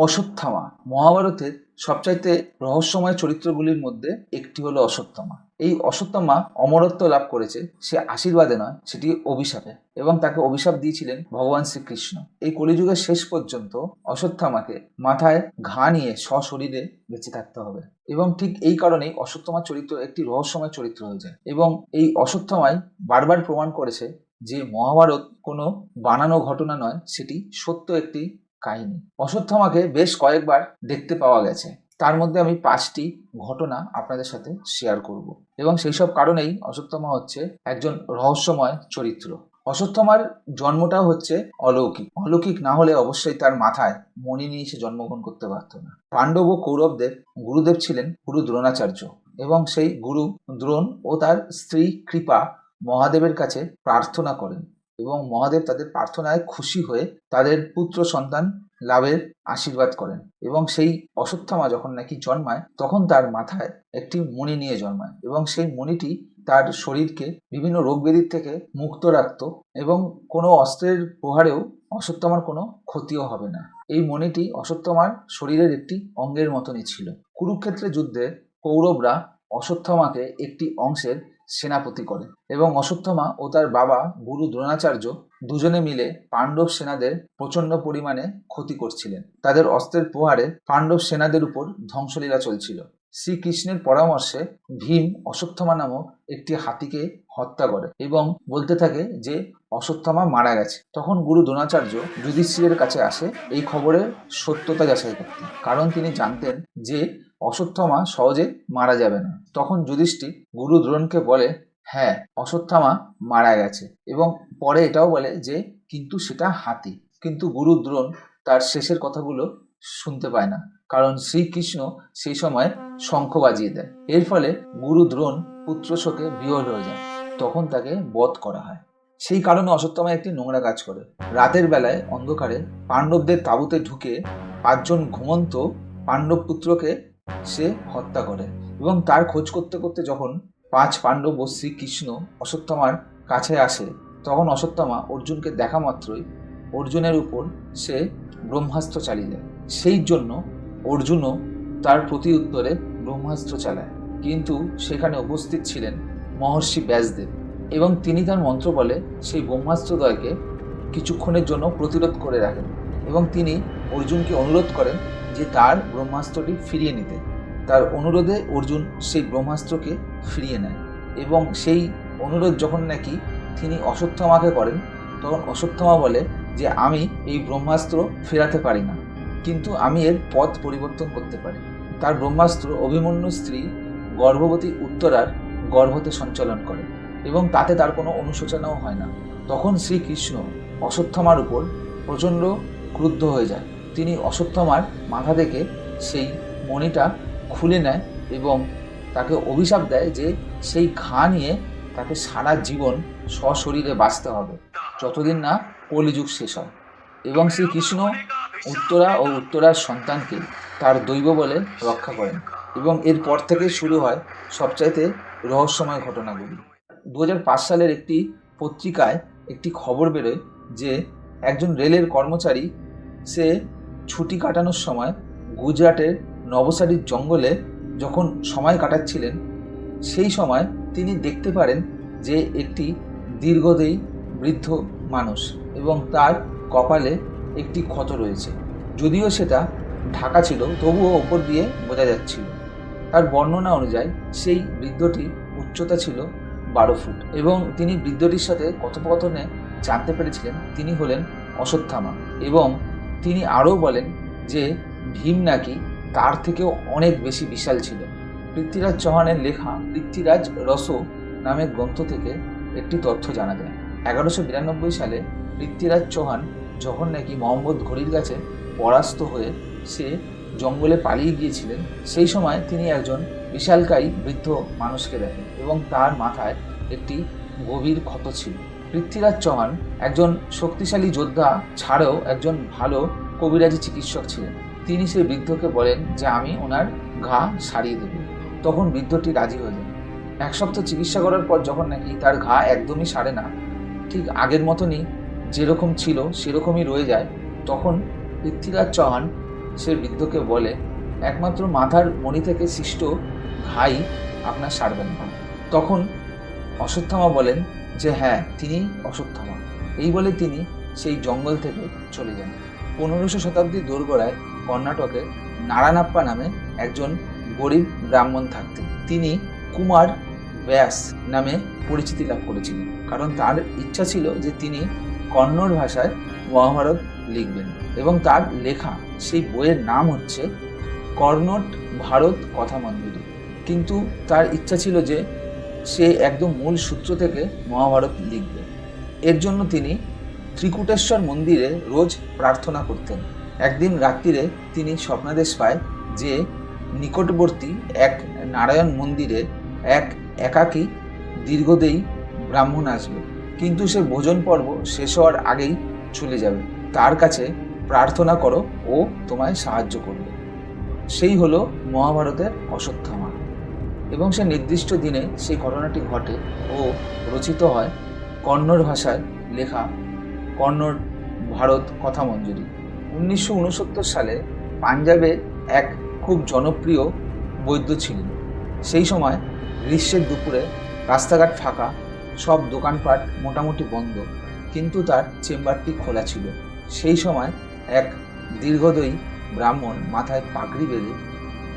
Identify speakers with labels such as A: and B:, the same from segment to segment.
A: অশ্বত্থামা মহাভারতের সবচাইতে রহস্যময় চরিত্রগুলির মধ্যে একটি হলো অশ্বত্থামা। এই অশ্বত্থামা অমরত্ব লাভ করেছে সে আশীর্বাদে নয়, সেটি অভিশাপে, এবং তাকে অভিশাপ দিয়েছিলেন ভগবান শ্রীকৃষ্ণ। এই কলিযুগের শেষ পর্যন্ত অশ্বত্থামাকে মাথায় ঘা নিয়ে সশরীরে বেঁচে থাকতে হবে, এবং ঠিক এই কারণেই অশ্বত্থামার চরিত্র একটি রহস্যময় চরিত্র হয়ে যায়। এবং এই অশ্বত্থামাই বারবার প্রমাণ করেছে যে মহাভারত কোনো বানানো ঘটনা নয়, সেটি সত্য একটি কাহিনী। অশ্বত্থামাকে বেশ কয়েকবার দেখতে পাওয়া গেছে, তার মধ্যে আমি 5টি ঘটনা আপনাদের সাথে শেয়ার করব, এবং সেই সব কারণেই অশ্বত্থামা হচ্ছে একজন রহস্যময় চরিত্র। অশ্বত্থামার জন্মটাও হচ্ছে অলৌকিক। অলৌকিক না হলে অবশ্যই তার মাথায় মণি নিয়ে সে জন্মগ্রহণ করতে পারত না। পাণ্ডব ও কৌরবদের গুরুদেব ছিলেন গুরু দ্রোণাচার্য, এবং সেই গুরু দ্রোণ ও তার স্ত্রী কৃপা মহাদেবের কাছে প্রার্থনা করেন, এবং মহাদেব তাদের প্রার্থনায় খুশি হয়ে তাদের পুত্র সন্তান লাভের আশীর্বাদ করেন। এবং সেই অশ্বত্থামা যখন নাকি জন্মায়, তখন তার মাথায় একটি মণি নিয়ে জন্মায়, এবং সেই মণিটি তার শরীরকে বিভিন্ন রোগ ব্যাধির থেকে মুক্ত রাখত, এবং কোনো অস্ত্রের প্রহারেও অশ্বত্থামার কোনো ক্ষতিও হবে না। এই মণিটি অশ্বত্থামার শরীরের একটি অঙ্গের মতনই ছিল। কুরুক্ষেত্রের যুদ্ধে কৌরবরা অশ্বত্থামাকে একটি অংশের সেনাপতি করে, এবং অশ্বত্থামা ও তার বাবা গুরু দ্রোণাচার্য দুজনে মিলে পাণ্ডব সেনাদের প্রচন্ড পরিমাণে ক্ষতি করছিলেন। তাদের অস্ত্রের প্রহারে পাণ্ডব সেনাদের উপর ধ্বংসলীলা চলছিল। শ্রীকৃষ্ণের পরামর্শে ভীম অশ্বত্থামা নামক একটি হাতিকে হত্যা করে এবং বলতে থাকে যে অশ্বত্থামা মারা গেছে। তখন গুরু দ্রোণাচার্য যুধিষ্ঠিরের কাছে আসে এই খবরের সত্যতা যাচাই করতে, কারণ তিনি জানতেন যে অশ্বত্থামা সহজে মারা যাবে না। তখন যুধিষ্ঠির গুরু দ্রোণকে বলে, হ্যাঁ, অশ্বত্থামা মারা গেছে, এবং পরে এটাও বলে যে কিন্তু সেটা হাতি। কিন্তু গুরু দ্রোণ তার শেষের কথাগুলো শুনতে পায় না, কারণ শ্রীকৃষ্ণ সেই সময় শঙ্খ বাজিয়ে দেয়। এর ফলে গুরু দ্রোণ পুত্র শোকে বিহ্বল হয়ে যায়। তখন তাকে বধ করা হয়। সেই কারণে অশ্বত্থামা একটি নোংরা কাজ করে। রাতের বেলায় অন্ধকারে পাণ্ডবদের তাঁবুতে ঢুকে 5জন ঘুমন্ত পাণ্ডব পুত্রকে সে হত্যা করে, এবং তার খোঁজ করতে করতে যখন 5 পাণ্ডব ও শ্রীকৃষ্ণ অশ্বত্থামার কাছে আসে, তখন অশ্বত্থামা অর্জুনকে দেখা মাত্রই অর্জুনের উপর সে ব্রহ্মাস্ত্র চালিয়ে দেয়। সেই জন্য অর্জুনও তার প্রতি উত্তরে ব্রহ্মাস্ত্র চালায়, কিন্তু সেখানে উপস্থিত ছিলেন মহর্ষি ব্যাসদেব, এবং তিনি তার মন্ত্র বলে সেই ব্রহ্মাস্ত্রদ্বয়কে কিছুক্ষণের জন্য প্রতিরোধ করে রাখেন, এবং তিনি অর্জুনকে অনুরোধ করেন যে তার ব্রহ্মাস্ত্রটি ফিরিয়ে নিতে। তার অনুরোধে অর্জুন সেই ব্রহ্মাস্ত্রকে ফিরিয়ে নেয়, এবং সেই অনুরোধ যখন নাকি তিনি অশ্বত্থামাকে করেন, তখন অশ্বত্থামা বলে যে আমি এই ব্রহ্মাস্ত্র ফেরাতে পারি না, কিন্তু আমি এর পথ পরিবর্তন করতে পারি। তার ব্রহ্মাস্ত্র অভিমন্যু স্ত্রী গর্ভবতী উত্তরার গর্ভতে সঞ্চালন করে, এবং তাতে তার কোনো অনুশোচনাও হয় না। তখন শ্রীকৃষ্ণ অশ্বত্থামার উপর প্রচণ্ড ক্রুদ্ধ হয়ে যায়। তিনি অশ্বত্থামার মাথা থেকে সেই মণিটা খুলে নেয় এবং তাকে অভিশাপ দেয় যে সেই ঘা নিয়ে তাকে সারা জীবন সশরীরে বাঁচতে হবে, যতদিন না কলিযুগ শেষ হয়। এবং শ্রীকৃষ্ণ উত্তরা ও উত্তরার সন্তানকে তার দৈব বলে রক্ষা করেন, এবং এরপর থেকে শুরু হয় সবচাইতে রহস্যময় ঘটনাগুলি। 2005 সালের একটি পত্রিকায় একটি খবর বেরোয় যে একজন রেলের কর্মচারী সে ছুটি কাটানোর সময় গুজরাটের নবসারীর জঙ্গলে যখন সময় কাটাচ্ছিলেন, সেই সময় তিনি দেখতে পারেন যে একটি দীর্ঘদেহী বৃদ্ধ মানুষ, এবং তার কপালে একটি ক্ষত রয়েছে। যদিও সেটা ঢাকা ছিল, তবুও ওপর দিয়ে বোঝা যাচ্ছিল। তার বর্ণনা অনুযায়ী সেই বৃদ্ধটির উচ্চতা ছিল 12 ফুট, এবং তিনি বৃদ্ধটির সাথে কথোপকথনে জানতে পেরেছিলেন তিনি হলেন অশ্বত্থামা। এবং তিনি আরও বলেন যে ভীম নাকি তার থেকেও অনেক বেশি বিশাল ছিল। পৃথ্বীরাজ চৌহানের লেখা পৃথ্বীরাজ রসো নামের গ্রন্থ থেকে একটি তথ্য জানা যায়। 1192 সালে পৃথ্বীরাজ চৌহান যখন নাকি মোহাম্মদ ঘুরির কাছে পরাস্ত হয়ে সে জঙ্গলে পালিয়ে গিয়েছিলেন, সেই সময় তিনি একজন বিশালকায়ী বৃদ্ধ মানুষকে দেখেন, এবং তার মাথায় একটি গভীর ক্ষত ছিল। পৃথ্বীরাজ চৌহান একজন শক্তিশালী যোদ্ধা ছাড়াও একজন ভালো কবিরাজি চিকিৎসক ছিলেন। তিনি সেই বৃদ্ধকে বলেন যে আমি ওনার ঘা সারিয়ে দেব। তখন বৃদ্ধটি রাজি হয়ে যান। 1 সপ্তাহ চিকিৎসা করার পর যখন নাকি তার ঘা একদমই সারে না, ঠিক আগের মতনই যেরকম ছিল সেরকমই রয়ে যায়, তখন পৃথ্বীরাজ চৌহান সে বৃদ্ধকে বলে, একমাত্র মাথার মণি থেকে সৃষ্ট ঘাই আপনার সারবেন না। তখন অশ্বত্থামা বলেন যে হ্যাঁ, তিনি অশ্বত্থামা। এই বলে তিনি সেই জঙ্গল থেকে চলে যান। 1500 শতাব্দীর দোরগোড়ায় কর্ণাটকে নারায়ণাপ্পা নামে একজন গরিব ব্রাহ্মণ থাকতেন। তিনি কুমার ব্যাস নামে পরিচিতি লাভ করেছিলেন, কারণ তার ইচ্ছা ছিল যে তিনি কন্নড় ভাষায় মহাভারত লিখবেন, এবং তার লেখা সেই বইয়ের নাম হচ্ছে কর্ণট ভারত কথা মঞ্জুরি। কিন্তু তার ইচ্ছা ছিল যে সে একদম মূল সূত্র থেকে মহাভারত লিখবে। এর জন্য তিনি ত্রিকুটেশ্বর মন্দিরে রোজ প্রার্থনা করতেন। একদিন রাত্রিরে তিনি স্বপ্নাদেশ পায় যে নিকটবর্তী এক নারায়ণ মন্দিরে এক একাকী দীর্ঘদেহী ব্রাহ্মণ আসবে, কিন্তু সে ভোজন পর্ব শেষ হওয়ার আগেই চলে যাবে। তার কাছে প্রার্থনা করো, ও তোমায় সাহায্য করবে। সেই হলো মহাভারতের অশ্বত্থামা। এবং সে নির্দিষ্ট দিনে সেই ঘটনাটি ঘটে ও রচিত হয় কন্নড় ভাষায় লেখা কন্নড় ভারত কথা মঞ্জুরি। 1969 সালে পাঞ্জাবে এক খুব জনপ্রিয় বৈদ্য ছিলেন। সেই সময় গ্রীষ্মের দুপুরে রাস্তাঘাট ফাঁকা, সব দোকানপাট মোটামুটি বন্ধ, কিন্তু তার চেম্বারটি খোলা ছিল। সেই সময় এক দীর্ঘদেহী ব্রাহ্মণ মাথায় পাগড়ি বেঁধে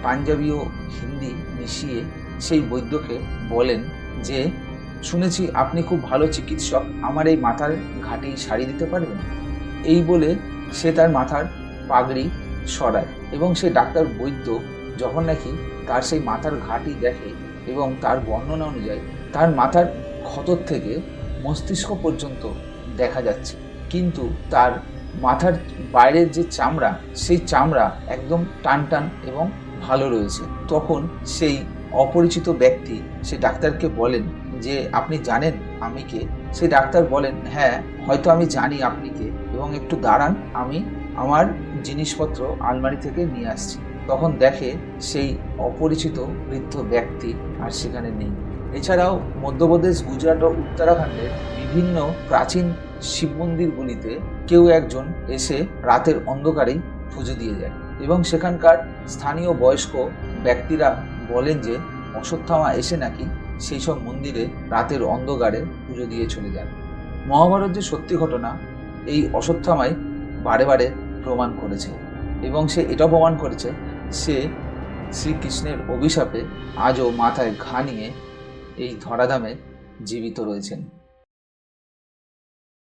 A: পাঞ্জাবি ও হিন্দি মিশিয়ে সেই বৈদ্যকে বলেন যে, শুনেছি আপনি খুব ভালো চিকিৎসক, আমার এই মাথার ঘাঁটি সারিয়ে দিতে পারবেন? এই বলে সে তার মাথার পাগড়ি সরায়, এবং সেই ডাক্তার বৈদ্য যখন নাকি তার সেই মাথার ঘাঁটি দেখে এবং তার বর্ণনা অনুযায়ী তার মাথার ক্ষতর থেকে মস্তিষ্ক পর্যন্ত দেখা যাচ্ছে, কিন্তু তার মাথার বাইরের যে চামড়া, সেই চামড়া একদম টান টান এবং ভালো রয়েছে। তখন সেই অপরিচিত ব্যক্তি সে ডাক্তারকে বলেন যে, আপনি জানেন আমি কে? সেই ডাক্তার বলেন, হ্যাঁ, হয়তো আমি জানি আপনি কে, এবং একটু দাঁড়ান, আমি আমার জিনিসপত্র আলমারি থেকে নিয়ে আসছি। তখন দেখে সেই অপরিচিত বৃদ্ধ ব্যক্তি আর সেখানে নেই। এছাড়াও মধ্যপ্রদেশ, গুজরাট ও উত্তরাখণ্ডের বিভিন্ন প্রাচীন শিব মন্দিরগুলিতে কেউ একজন এসে রাতের অন্ধকারেই পুজো দিয়ে যায়, এবং সেখানকার স্থানীয় বয়স্ক ব্যক্তিরা বলেন যে অশ্বত্থামা এসে নাকি সেই সব মন্দিরে রাতের অন্ধকারে পুজো দিয়ে চলে যান। মহাভারত যে সত্যি ঘটনা, এই অশ্বত্থামাই বারে বারে প্রমাণ করেছে, এবং সে এটাও প্রমাণ করেছে সে শ্রীকৃষ্ণের অভিশাপে আজও মাথায় ঘা নিয়ে এই ধরাধামে জীবিত রয়েছেন।